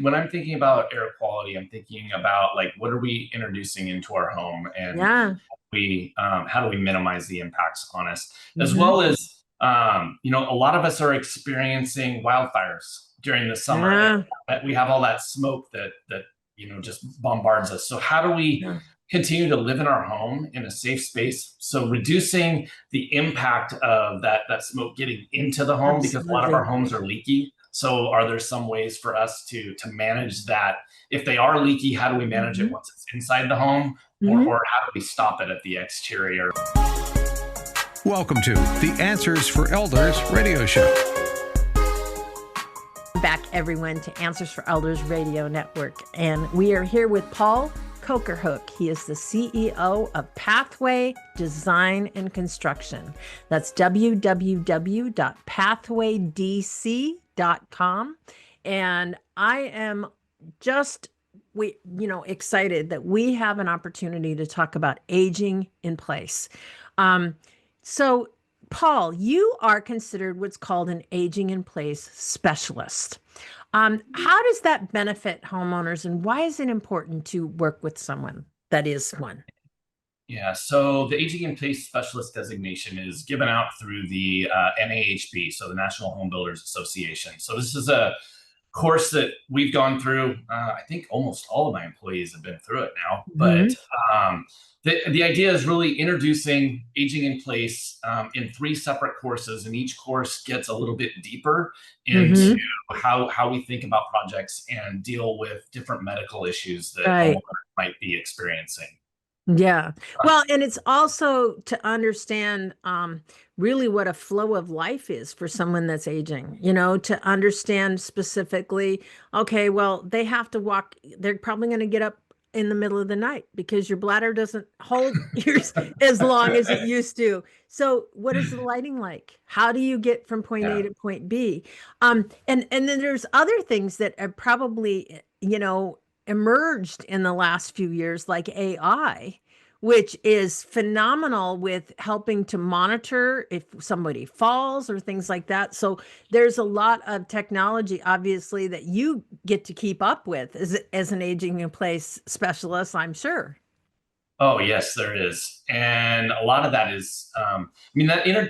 when I'm thinking about air quality, I'm thinking about like what are we introducing into our home, and Yeah. how do we minimize the impacts on us, as Hmm. well as a lot of us are experiencing wildfires during the summer, Yeah. and we have all that smoke that just bombards us. So how do we Yeah. continue to live in our home in a safe space? So reducing the impact of that smoke getting into the home, because a lot of our Absolutely. homes are leaky. So are there some ways for us to manage that? If they are leaky, how do we manage it Hmm. once it's inside the home? Hmm. Or how do we stop it at the exterior? Welcome to the Answers for Elders radio show. Back, everyone, to Answers for Elders Radio Network. And we are here with Paul Kocharhook. He is the CEO of Pathway Design and Construction. That's www.pathwaydc.com. And I am just excited that we have an opportunity to talk about aging in place. So Paul, you are considered what's called an aging in place specialist. How does that benefit homeowners, and why is it important to work with someone that is one? Yeah, so the Aging in Place Specialist designation is given out through the NAHB, so the National Home Builders Association. So this is a course that we've gone through. I think almost all of my employees have been through it now, but Hmm. the idea is really introducing aging in place in three separate courses, and each course gets a little bit deeper into Hmm. how we think about projects and deal with different medical issues that Right. homeowners might be experiencing. Yeah. Well, and it's also to understand really what a flow of life is for someone that's aging, to understand specifically, okay, well, they have to walk, they're probably going to get up in the middle of the night because your bladder doesn't hold yours as long as it used to. So what is the lighting like? How do you get from point A Yeah. to point B? And then there's other things that are probably, emerged in the last few years, like AI, which is phenomenal with helping to monitor if somebody falls or things like that. So there's a lot of technology, obviously, that you get to keep up with as an aging in place specialist, I'm sure. Oh yes, there is, and a lot of that is,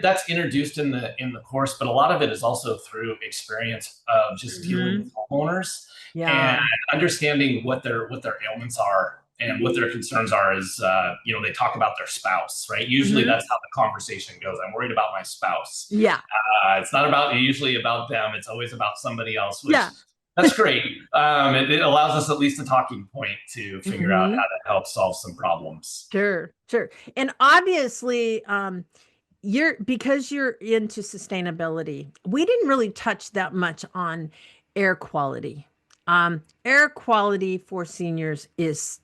that's introduced in the course, but a lot of it is also through experience of just dealing Hmm. with homeowners and Yeah. understanding what their ailments are and what their concerns are. Is they talk about their spouse, right? Usually Hmm. that's how the conversation goes. I'm worried about my spouse. Yeah. It's not about usually about them. It's always about somebody else, which Yeah. that's great. It allows us at least a talking point to figure out how Hmm. to help solve some problems. Sure, sure. And obviously, because you're into sustainability, we didn't really touch that much on air quality. Air quality for seniors is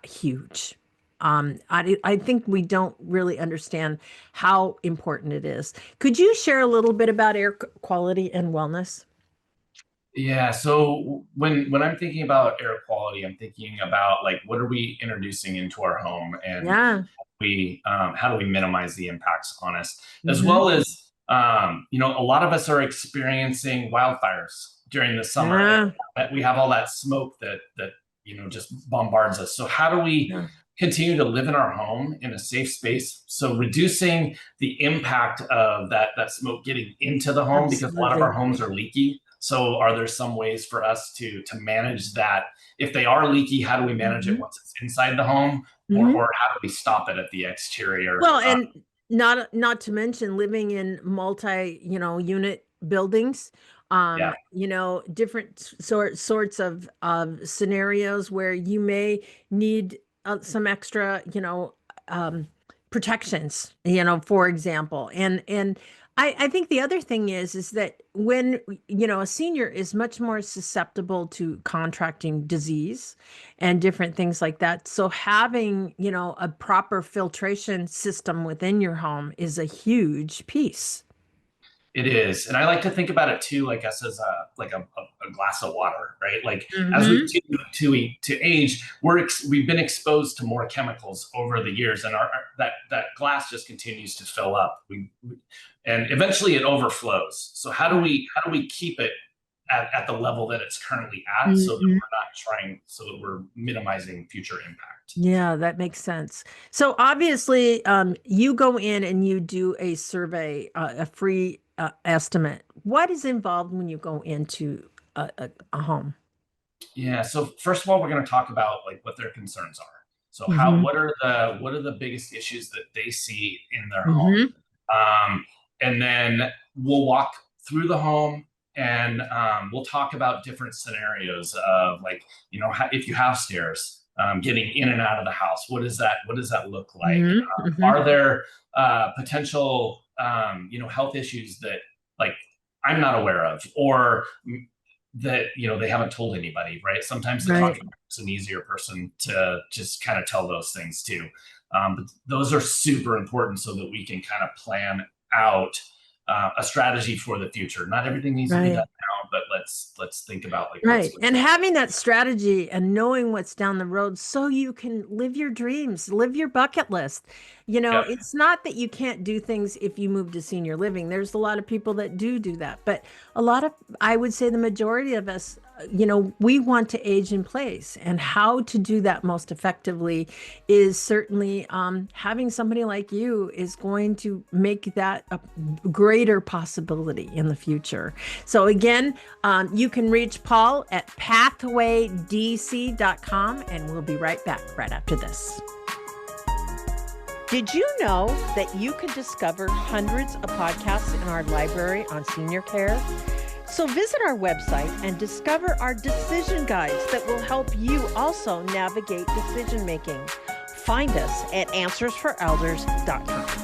huge. I think we don't really understand how important it is. Could you share a little bit about quality and wellness? Yeah, so when I'm thinking about air quality, I'm thinking about like what are we introducing into our home, and Yeah. how do we minimize the impacts on us, as Hmm. well as a lot of us are experiencing wildfires during the summer, Yeah. and we have all that smoke that just bombards us. So how do we Yeah. continue to live in our home in a safe space? So reducing the impact of that smoke getting into the home, because a lot of our Absolutely. homes are leaky. So are there some ways for us to manage that? If they are leaky, how do we manage it Hmm. once it's inside the home? Or how do we stop it at the exterior? Well, and not to mention living in multi, unit buildings, Yeah, different sorts of scenarios where you may need some extra, um, protections, for example. And I think the other thing is that when, a senior is much more susceptible to contracting disease and different things like that. So having, a proper filtration system within your home is a huge piece. it is. And I like to think about it too, like us as a glass of water, right? Like as we Hmm. to age, we've been exposed to more chemicals over the years, and that glass just continues to fill up. And eventually it overflows. So how do we keep it at the level that it's currently at, so that we're not so that we're minimizing future impact. Yeah, that makes sense. So obviously, you go in and you do a survey, a free estimate. What is involved when you go into a home? Yeah. So first of all, we're going to talk about like what their concerns are. So what are the biggest issues that they see in their home? And then we'll walk through the home, and we'll talk about different scenarios of, like, if you have stairs, getting in and out of the house. What does that look like? Are there potential health issues that, like, I'm not aware of, or that they haven't told anybody, right? Sometimes the contractor is an easier person to just kind of tell those things to. But those are super important so that we can kind of plan out a strategy for the future. Not everything needs to be done now, but let's think about, like, and having that strategy and knowing what's down the road so you can live your dreams, live your bucket list. It's not that you can't do things if you move to senior living. There's a lot of people that do that, but I would say the majority of us, we want to age in place, and how to do that most effectively is certainly having somebody like you is going to make that a greater possibility in the future. So again, you can reach Paul at pathwaydc.com, and we'll be right back right after this. Did you know that you can discover hundreds of podcasts in our library on senior care? So visit our website and discover our decision guides that will help you also navigate decision making. Find us at answersforelders.com.